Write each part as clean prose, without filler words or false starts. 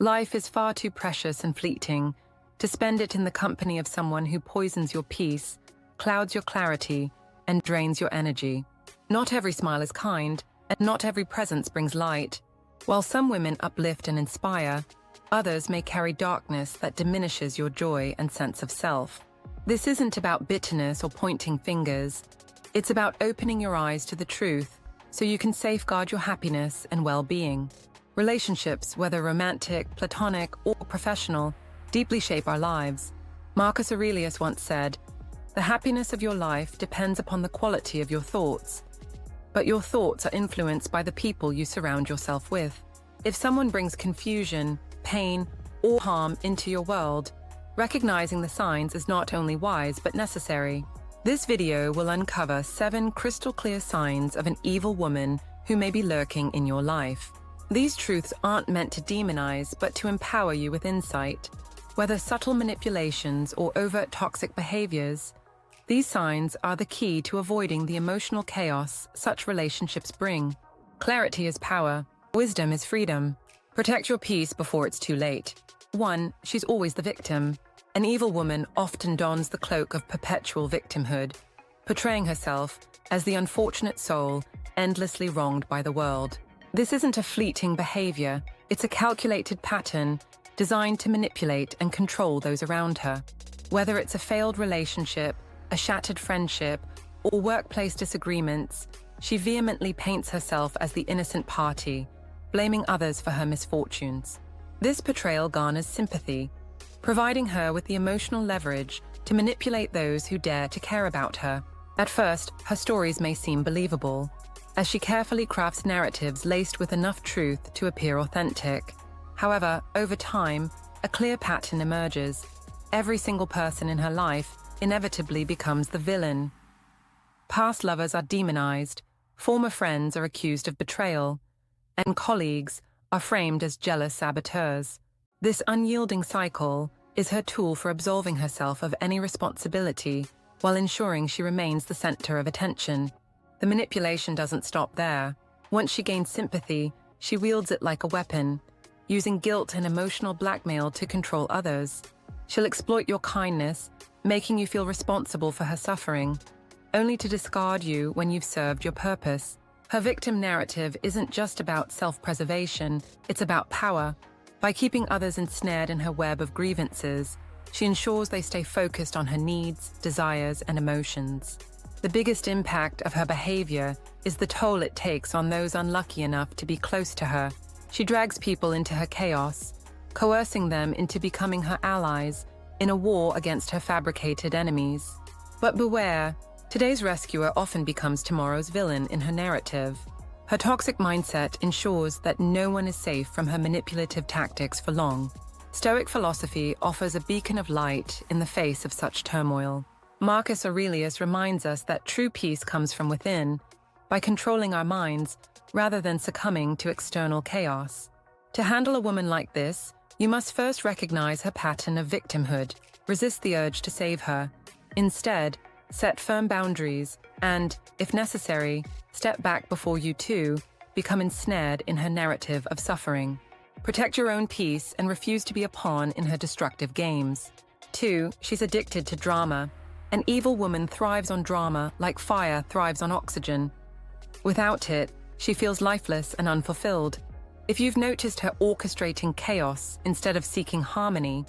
Life is far too precious and fleeting to spend it in the company of someone who poisons your peace, clouds your clarity, and drains your energy. Not every smile is kind, and not every presence brings light. While some women uplift and inspire, others may carry darkness that diminishes your joy and sense of self. This isn't about bitterness or pointing fingers. It's about opening your eyes to the truth so you can safeguard your happiness and well-being. Relationships, whether romantic, platonic, or professional, deeply shape our lives. Marcus Aurelius once said, "The happiness of your life depends upon the quality of your thoughts, but your thoughts are influenced by the people you surround yourself with." If someone brings confusion, pain, or harm into your world, recognizing the signs is not only wise but necessary. This video will uncover 7 crystal-clear signs of an evil woman who may be lurking in your life. These truths aren't meant to demonize, but to empower you with insight. Whether subtle manipulations or overt toxic behaviors, these signs are the key to avoiding the emotional chaos such relationships bring. Clarity is power. Wisdom is freedom. Protect your peace before it's too late. 1. She's always the victim. An evil woman often dons the cloak of perpetual victimhood, portraying herself as the unfortunate soul endlessly wronged by the world. This isn't a fleeting behavior, it's a calculated pattern designed to manipulate and control those around her. Whether it's a failed relationship, a shattered friendship, or workplace disagreements, she vehemently paints herself as the innocent party, blaming others for her misfortunes. This portrayal garners sympathy, providing her with the emotional leverage to manipulate those who dare to care about her. At first, her stories may seem believable, as she carefully crafts narratives laced with enough truth to appear authentic. However, over time, a clear pattern emerges. Every single person in her life inevitably becomes the villain. Past lovers are demonized, former friends are accused of betrayal, and colleagues are framed as jealous saboteurs. This unyielding cycle is her tool for absolving herself of any responsibility while ensuring she remains the center of attention. The manipulation doesn't stop there. Once she gains sympathy, she wields it like a weapon, using guilt and emotional blackmail to control others. She'll exploit your kindness, making you feel responsible for her suffering, only to discard you when you've served your purpose. Her victim narrative isn't just about self-preservation, it's about power. By keeping others ensnared in her web of grievances, she ensures they stay focused on her needs, desires, and emotions. The biggest impact of her behavior is the toll it takes on those unlucky enough to be close to her. She drags people into her chaos, coercing them into becoming her allies in a war against her fabricated enemies. But beware, today's rescuer often becomes tomorrow's villain in her narrative. Her toxic mindset ensures that no one is safe from her manipulative tactics for long. Stoic philosophy offers a beacon of light in the face of such turmoil. Marcus Aurelius reminds us that true peace comes from within, by controlling our minds rather than succumbing to external chaos. To handle a woman like this, you must first recognize her pattern of victimhood, resist the urge to save her. Instead, set firm boundaries and, if necessary, step back before you too become ensnared in her narrative of suffering. Protect your own peace and refuse to be a pawn in her destructive games. 2. She's addicted to drama. An evil woman thrives on drama like fire thrives on oxygen. Without it, she feels lifeless and unfulfilled. If you've noticed her orchestrating chaos instead of seeking harmony,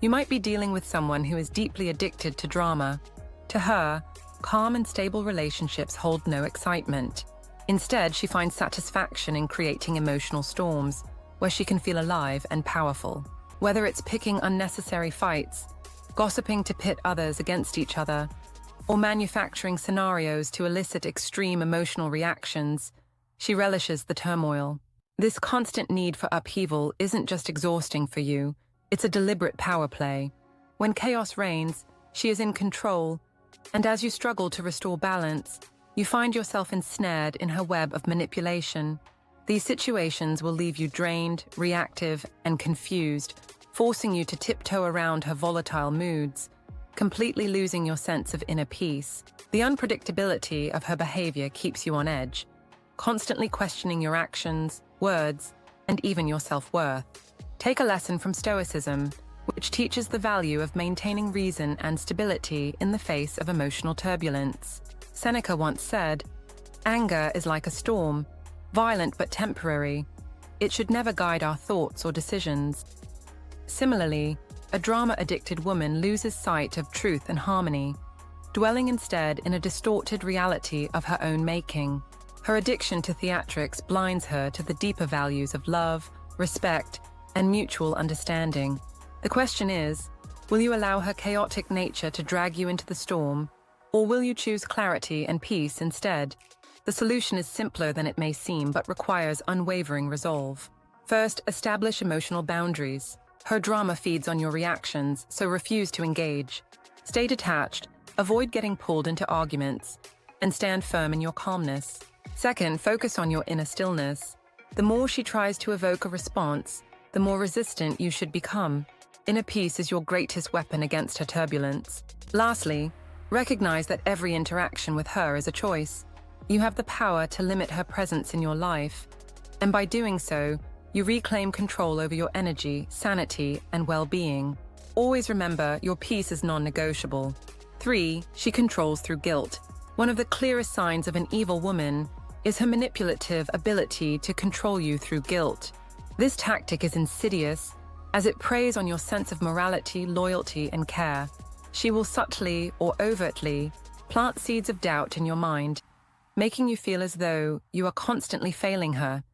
you might be dealing with someone who is deeply addicted to drama. To her, calm and stable relationships hold no excitement. Instead, she finds satisfaction in creating emotional storms, where she can feel alive and powerful. Whether it's picking unnecessary fights, gossiping to pit others against each other, or manufacturing scenarios to elicit extreme emotional reactions, she relishes the turmoil. This constant need for upheaval isn't just exhausting for you, it's a deliberate power play. When chaos reigns, she is in control, and as you struggle to restore balance, you find yourself ensnared in her web of manipulation. These situations will leave you drained, reactive, and confused, forcing you to tiptoe around her volatile moods, completely losing your sense of inner peace. The unpredictability of her behavior keeps you on edge, constantly questioning your actions, words, and even your self-worth. Take a lesson from Stoicism, which teaches the value of maintaining reason and stability in the face of emotional turbulence. Seneca once said, "Anger is like a storm, violent but temporary. It should never guide our thoughts or decisions." Similarly, a drama-addicted woman loses sight of truth and harmony, dwelling instead in a distorted reality of her own making. Her addiction to theatrics blinds her to the deeper values of love, respect, and mutual understanding. The question is, will you allow her chaotic nature to drag you into the storm, or will you choose clarity and peace instead? The solution is simpler than it may seem, but requires unwavering resolve. First, establish emotional boundaries. Her drama feeds on your reactions, so refuse to engage. Stay detached, avoid getting pulled into arguments, and stand firm in your calmness. Second, focus on your inner stillness. The more she tries to evoke a response, the more resistant you should become. Inner peace is your greatest weapon against her turbulence. Lastly, recognize that every interaction with her is a choice. You have the power to limit her presence in your life, and by doing so, you reclaim control over your energy, sanity, and well-being. Always remember, your peace is non-negotiable. 3. She controls through guilt. One of the clearest signs of an evil woman is her manipulative ability to control you through guilt. This tactic is insidious, as it preys on your sense of morality, loyalty, and care. She will subtly or overtly plant seeds of doubt in your mind, making you feel as though you are constantly failing her,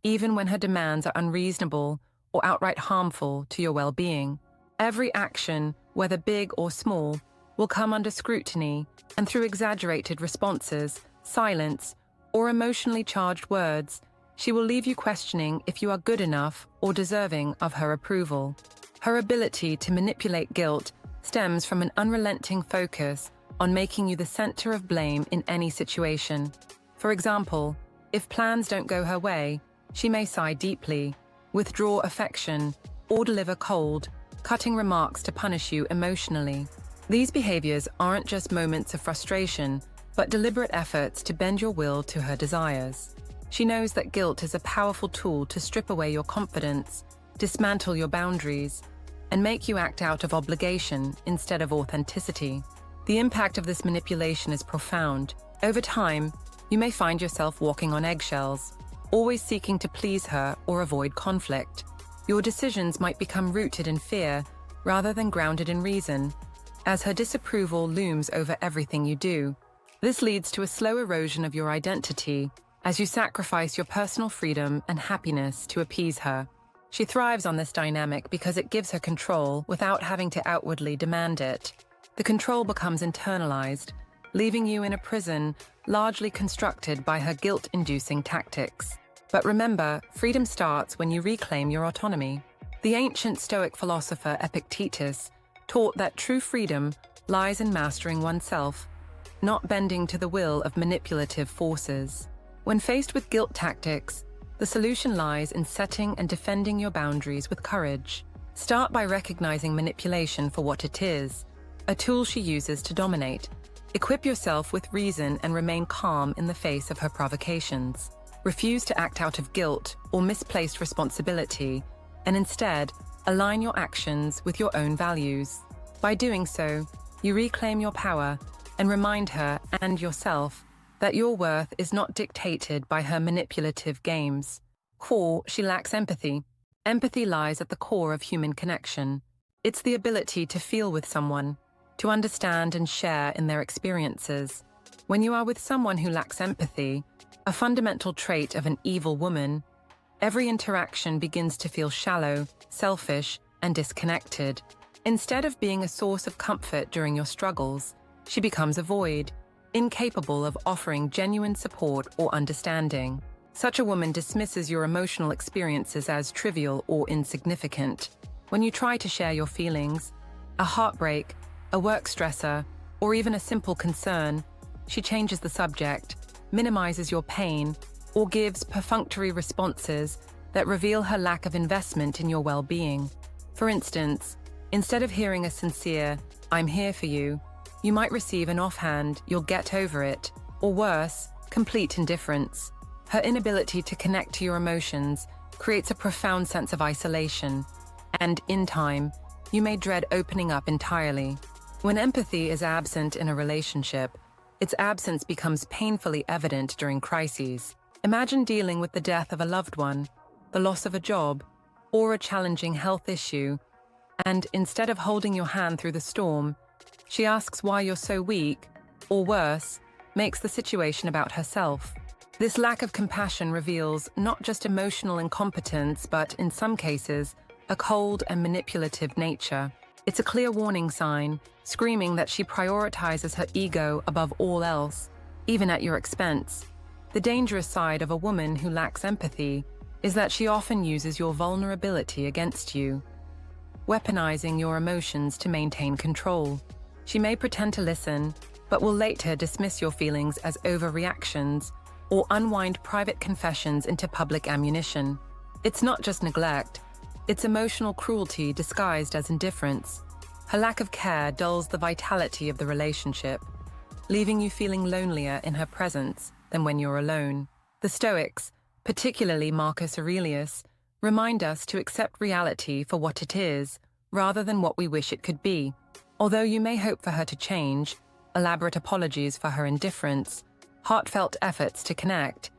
even when her demands are unreasonable or outright harmful to your well-being. Every action, whether big or small, will come under scrutiny, and through exaggerated responses, silence, or emotionally charged words, she will leave you questioning if you are good enough or deserving of her approval. Her ability to manipulate guilt stems from an unrelenting focus on making you the center of blame in any situation. For example, if plans don't go her way, she may sigh deeply, withdraw affection, or deliver cold, cutting remarks to punish you emotionally. These behaviors aren't just moments of frustration, but deliberate efforts to bend your will to her desires. She knows that guilt is a powerful tool to strip away your confidence, dismantle your boundaries, and make you act out of obligation instead of authenticity. The impact of this manipulation is profound. Over time, you may find yourself walking on eggshells, always seeking to please her or avoid conflict. Your decisions might become rooted in fear rather than grounded in reason, as her disapproval looms over everything you do. This leads to a slow erosion of your identity as you sacrifice your personal freedom and happiness to appease her. She thrives on this dynamic because it gives her control without having to outwardly demand it. The control becomes internalized, leaving you in a prison largely constructed by her guilt-inducing tactics. But remember, freedom starts when you reclaim your autonomy. The ancient Stoic philosopher Epictetus taught that true freedom lies in mastering oneself, not bending to the will of manipulative forces. When faced with guilt tactics, the solution lies in setting and defending your boundaries with courage. Start by recognizing manipulation for what it is, a tool she uses to dominate. Equip yourself with reason and remain calm in the face of her provocations. Refuse to act out of guilt or misplaced responsibility, and instead, align your actions with your own values. By doing so, you reclaim your power and remind her and yourself that your worth is not dictated by her manipulative games. Core, she lacks empathy. Empathy lies at the core of human connection. It's the ability to feel with someone, to understand and share in their experiences. When you are with someone who lacks empathy, a fundamental trait of an evil woman, every interaction begins to feel shallow, selfish, and disconnected. Instead of being a source of comfort during your struggles, she becomes a void, incapable of offering genuine support or understanding. Such a woman dismisses your emotional experiences as trivial or insignificant. When you try to share your feelings, a heartbreak, a work stressor, or even a simple concern, she changes the subject, minimizes your pain, or gives perfunctory responses that reveal her lack of investment in your well-being. For instance, instead of hearing a sincere, "I'm here for you," you might receive an offhand, "You'll get over it," or worse, complete indifference. Her inability to connect to your emotions creates a profound sense of isolation, and in time, you may dread opening up entirely. When empathy is absent in a relationship, its absence becomes painfully evident during crises. Imagine dealing with the death of a loved one, the loss of a job, or a challenging health issue, and instead of holding your hand through the storm, she asks why you're so weak, or worse, makes the situation about herself. This lack of compassion reveals not just emotional incompetence, but in some cases, a cold and manipulative nature. It's a clear warning sign, screaming that she prioritizes her ego above all else, even at your expense. The dangerous side of a woman who lacks empathy is that she often uses your vulnerability against you, weaponizing your emotions to maintain control. She may pretend to listen, but will later dismiss your feelings as overreactions or unwind private confessions into public ammunition. It's not just neglect, it's emotional cruelty disguised as indifference. Her lack of care dulls the vitality of the relationship, leaving you feeling lonelier in her presence than when you're alone. The Stoics, particularly Marcus Aurelius, remind us to accept reality for what it is, rather than what we wish it could be. Although you may hope for her to change, elaborate apologies for her indifference, heartfelt efforts to connect,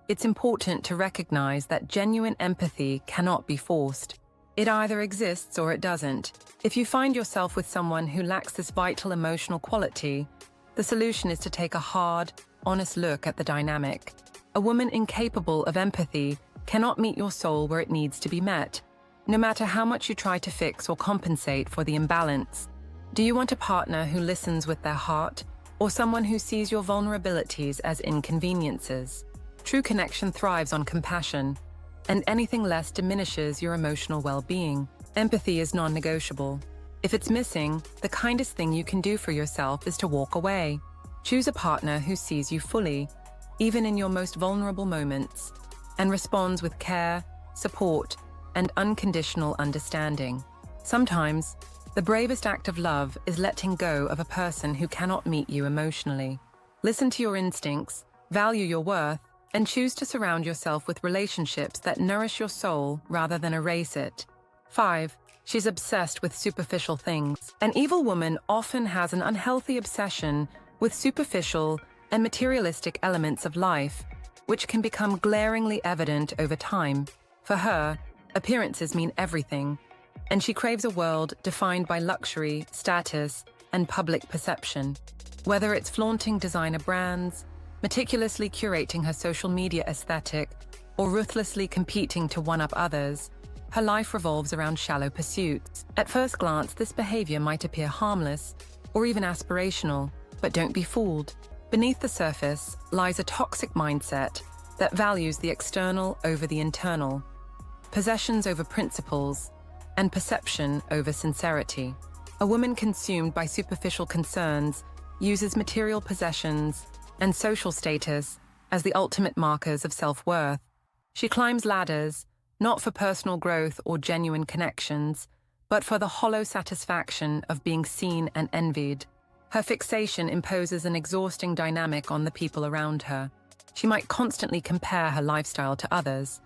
it's important to recognize that genuine empathy cannot be forced. It either exists or it doesn't. If you find yourself with someone who lacks this vital emotional quality, the solution is to take a hard, honest look at the dynamic. A woman incapable of empathy cannot meet your soul where it needs to be met, no matter how much you try to fix or compensate for the imbalance. Do you want a partner who listens with their heart, or someone who sees your vulnerabilities as inconveniences? True connection thrives on compassion, and anything less diminishes your emotional well-being. Empathy is non-negotiable. If it's missing, the kindest thing you can do for yourself is to walk away. Choose a partner who sees you fully, even in your most vulnerable moments, and responds with care, support, and unconditional understanding. Sometimes, the bravest act of love is letting go of a person who cannot meet you emotionally. Listen to your instincts, value your worth, and choose to surround yourself with relationships that nourish your soul rather than erase it. 5. She's obsessed with superficial things. An evil woman often has an unhealthy obsession with superficial and materialistic elements of life, which can become glaringly evident over time. For her, appearances mean everything, and she craves a world defined by luxury, status, and public perception. Whether it's flaunting designer brands, meticulously curating her social media aesthetic, or ruthlessly competing to one-up others, her life revolves around shallow pursuits. At first glance, this behavior might appear harmless or even aspirational, but don't be fooled. Beneath the surface lies a toxic mindset that values the external over the internal, possessions over principles, and perception over sincerity. A woman consumed by superficial concerns uses material possessions and social status as the ultimate markers of self-worth. She climbs ladders, not for personal growth or genuine connections, but for the hollow satisfaction of being seen and envied. Her fixation imposes an exhausting dynamic on the people around her. She might constantly compare her lifestyle to others,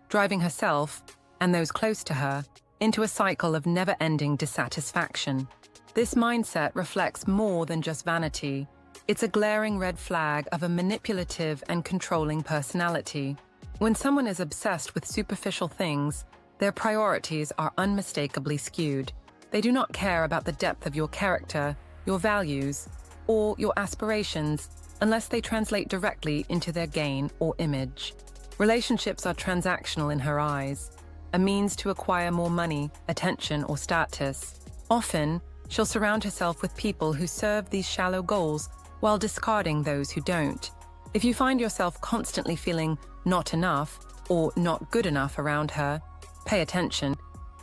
driving herself, and those close to her, into a cycle of never-ending dissatisfaction. This mindset reflects more than just vanity. It's a glaring red flag of a manipulative and controlling personality. When someone is obsessed with superficial things, their priorities are unmistakably skewed. They do not care about the depth of your character, your values, or your aspirations unless they translate directly into their gain or image. Relationships are transactional in her eyes, a means to acquire more money, attention, or status. Often, she'll surround herself with people who serve these shallow goals while discarding those who don't. If you find yourself constantly feeling not enough or not good enough around her, pay attention.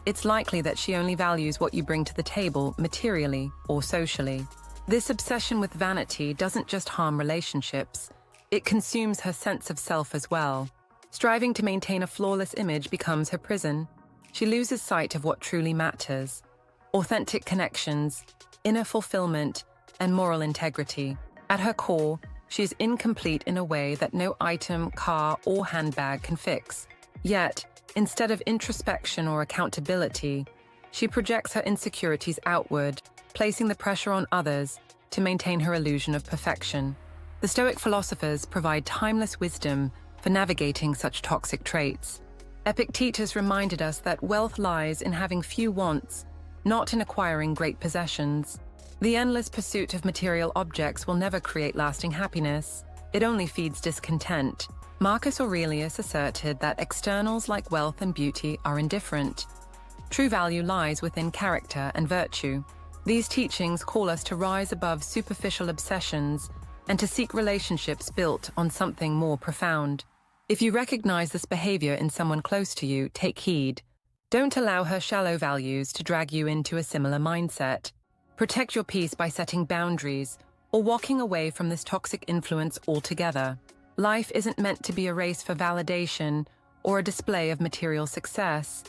It's likely that she only values what you bring to the table materially or socially. This obsession with vanity doesn't just harm relationships, it consumes her sense of self as well. Striving to maintain a flawless image becomes her prison. She loses sight of what truly matters: authentic connections, inner fulfillment, and moral integrity. At her core, she is incomplete in a way that no item, car, or handbag can fix. Yet, Instead of introspection or accountability, she projects her insecurities outward, placing the pressure on others to maintain her illusion of perfection. The Stoic philosophers provide timeless wisdom for navigating such toxic traits. Epictetus reminded us that wealth lies in having few wants, not in acquiring great possessions. The endless pursuit of material objects will never create lasting happiness. It only feeds discontent. Marcus Aurelius asserted that externals like wealth and beauty are indifferent. True value lies within character and virtue. These teachings call us to rise above superficial obsessions and to seek relationships built on something more profound. If you recognize this behavior in someone close to you, take heed. Don't allow her shallow values to drag you into a similar mindset. Protect your peace by setting boundaries or walking away from this toxic influence altogether. Life isn't meant to be a race for validation or a display of material success.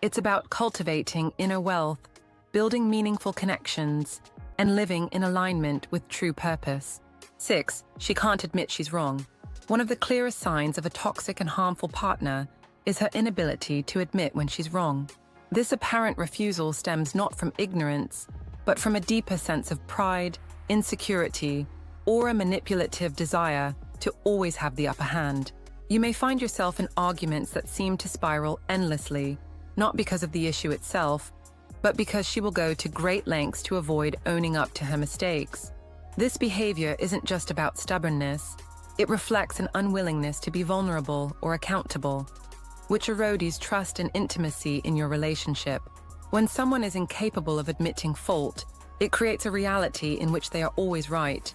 It's about cultivating inner wealth, building meaningful connections, and living in alignment with true purpose. 6. She can't admit she's wrong. One of the clearest signs of a toxic and harmful partner is her inability to admit when she's wrong. This apparent refusal stems not from ignorance, but from a deeper sense of pride, insecurity, or a manipulative desire to always have the upper hand. You may find yourself in arguments that seem to spiral endlessly, not because of the issue itself, but because she will go to great lengths to avoid owning up to her mistakes. This behavior isn't just about stubbornness. It reflects an unwillingness to be vulnerable or accountable, which erodes trust and intimacy in your relationship. When someone is incapable of admitting fault, it creates a reality in which they are always right,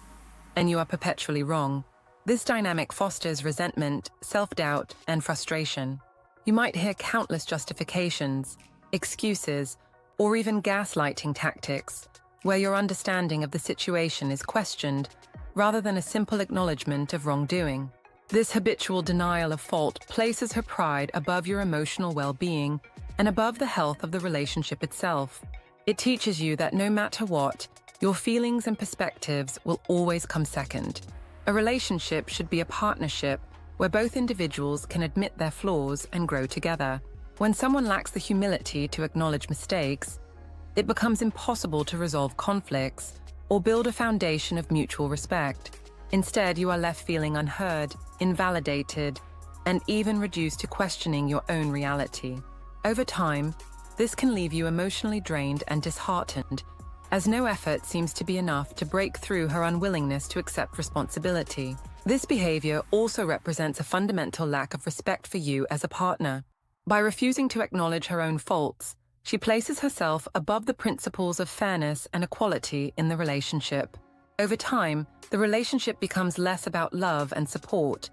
and you are perpetually wrong. This dynamic fosters resentment, self-doubt, and frustration. You might hear countless justifications, excuses, or even gaslighting tactics, where your understanding of the situation is questioned rather than a simple acknowledgement of wrongdoing. This habitual denial of fault places her pride above your emotional well-being and above the health of the relationship itself. It teaches you that no matter what, your feelings and perspectives will always come second. A relationship should be a partnership where both individuals can admit their flaws and grow together. When someone lacks the humility to acknowledge mistakes, it becomes impossible to resolve conflicts or build a foundation of mutual respect. Instead, you are left feeling unheard, invalidated, and even reduced to questioning your own reality. Over time, this can leave you emotionally drained and disheartened, as no effort seems to be enough to break through her unwillingness to accept responsibility. This behavior also represents a fundamental lack of respect for you as a partner. By refusing to acknowledge her own faults, she places herself above the principles of fairness and equality in the relationship. Over time, the relationship becomes less about love and support,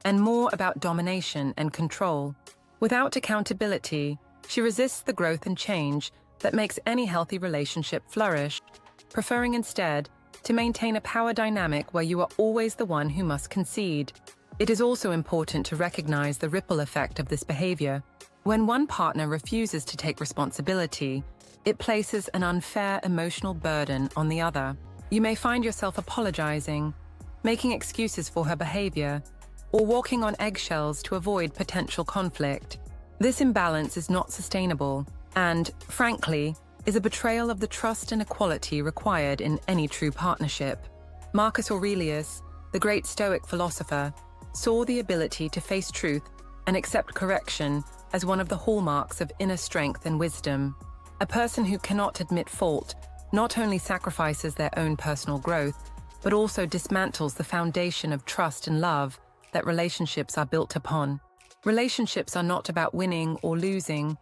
and more about domination and control. Without accountability, she resists the growth and change that makes any healthy relationship flourish, preferring instead to maintain a power dynamic where you are always the one who must concede. It is also important to recognize the ripple effect of this behavior. When one partner refuses to take responsibility, it places an unfair emotional burden on the other. You may find yourself apologizing, making excuses for her behavior, or walking on eggshells to avoid potential conflict. This imbalance is not sustainable and, frankly, is a betrayal of the trust and equality required in any true partnership. Marcus Aurelius, the great Stoic philosopher, saw the ability to face truth and accept correction as one of the hallmarks of inner strength and wisdom. A person who cannot admit fault not only sacrifices their own personal growth, but also dismantles the foundation of trust and love that relationships are built upon. Relationships are not about winning or losing.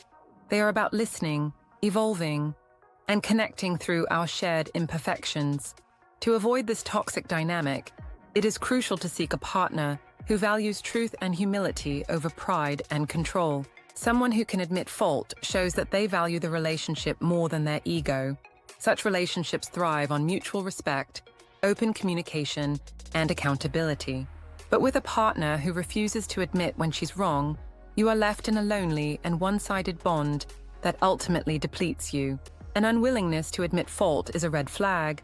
They are about listening, evolving, and connecting through our shared imperfections. To avoid this toxic dynamic, it is crucial to seek a partner who values truth and humility over pride and control. Someone who can admit fault shows that they value the relationship more than their ego. Such relationships thrive on mutual respect, open communication, and accountability. But with a partner who refuses to admit when she's wrong, you are left in a lonely and one-sided bond that ultimately depletes you. An unwillingness to admit fault is a red flag,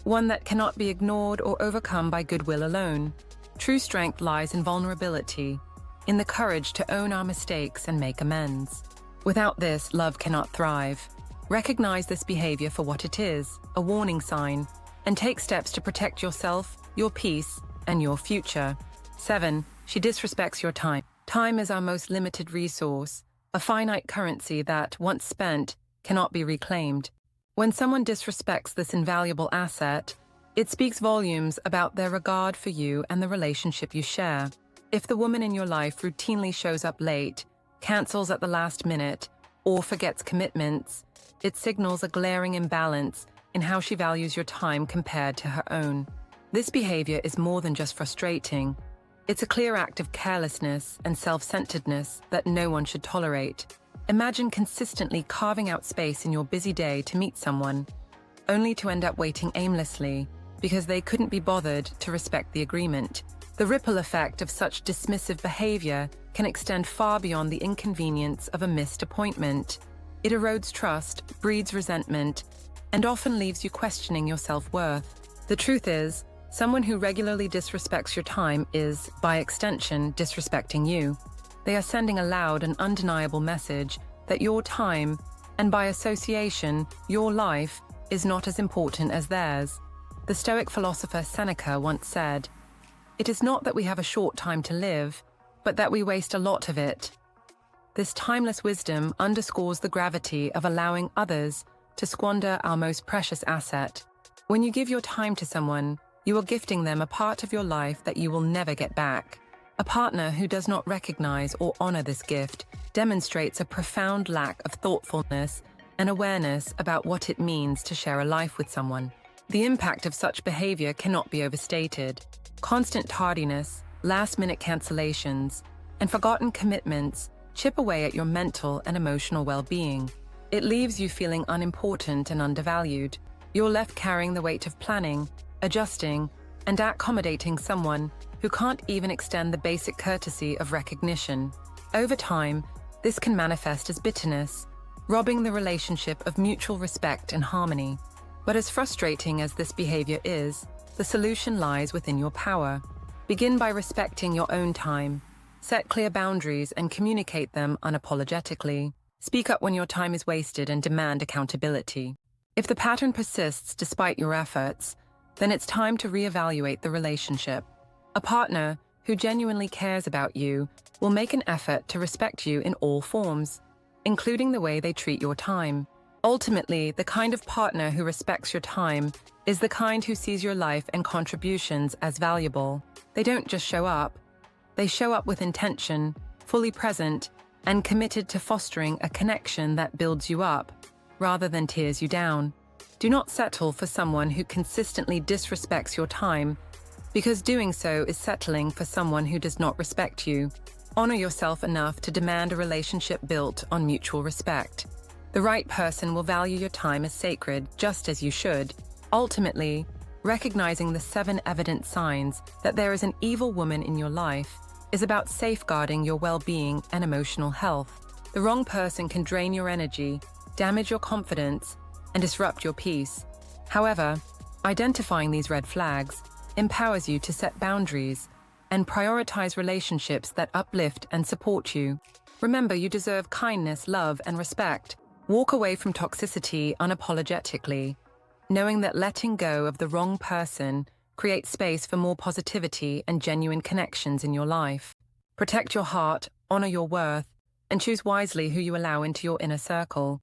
one that cannot be ignored or overcome by goodwill alone. True strength lies in vulnerability, in the courage to own our mistakes and make amends. Without this, love cannot thrive. Recognize this behavior for what it is, a warning sign, and take steps to protect yourself, your peace, and your future. 7. She disrespects your time. Time is our most limited resource, a finite currency that, once spent, cannot be reclaimed. When someone disrespects this invaluable asset, it speaks volumes about their regard for you and the relationship you share. If the woman in your life routinely shows up late, cancels at the last minute, or forgets commitments, it signals a glaring imbalance in how she values your time compared to her own. This behavior is more than just frustrating. It's a clear act of carelessness and self-centeredness that no one should tolerate. Imagine consistently carving out space in your busy day to meet someone, only to end up waiting aimlessly because they couldn't be bothered to respect the agreement. The ripple effect of such dismissive behavior can extend far beyond the inconvenience of a missed appointment. It erodes trust, breeds resentment, and often leaves you questioning your self-worth. The truth is, someone who regularly disrespects your time is, by extension, disrespecting you. They are sending a loud and undeniable message that your time, and by association, your life, is not as important as theirs. The Stoic philosopher Seneca once said, "It is not that we have a short time to live, but that we waste a lot of it." This timeless wisdom underscores the gravity of allowing others to squander our most precious asset. When you give your time to someone, you are gifting them a part of your life that you will never get back. A partner who does not recognize or honor this gift demonstrates a profound lack of thoughtfulness and awareness about what it means to share a life with someone. The impact of such behavior cannot be overstated. Constant tardiness, last-minute cancellations, and forgotten commitments chip away at your mental and emotional well-being. It leaves you feeling unimportant and undervalued. You're left carrying the weight of planning, adjusting, and accommodating someone who can't even extend the basic courtesy of recognition. Over time, this can manifest as bitterness, robbing the relationship of mutual respect and harmony. But as frustrating as this behavior is, the solution lies within your power. Begin by respecting your own time. Set clear boundaries and communicate them unapologetically. Speak up when your time is wasted and demand accountability. If the pattern persists despite your efforts, then it's time to reevaluate the relationship. A partner who genuinely cares about you will make an effort to respect you in all forms, including the way they treat your time. Ultimately, the kind of partner who respects your time is the kind who sees your life and contributions as valuable. They don't just show up. They show up with intention, fully present, and committed to fostering a connection that builds you up, rather than tears you down. Do not settle for someone who consistently disrespects your time, because doing so is settling for someone who does not respect you. Honor yourself enough to demand a relationship built on mutual respect. The right person will value your time as sacred, just as you should. Ultimately, recognizing the 7 evident signs that there is an evil woman in your life is about safeguarding your well-being and emotional health. The wrong person can drain your energy, damage your confidence, and disrupt your peace. However, identifying these red flags empowers you to set boundaries and prioritize relationships that uplift and support you. Remember, you deserve kindness, love, and respect. Walk away from toxicity unapologetically, knowing that letting go of the wrong person creates space for more positivity and genuine connections in your life. Protect your heart, honor your worth, and choose wisely who you allow into your inner circle.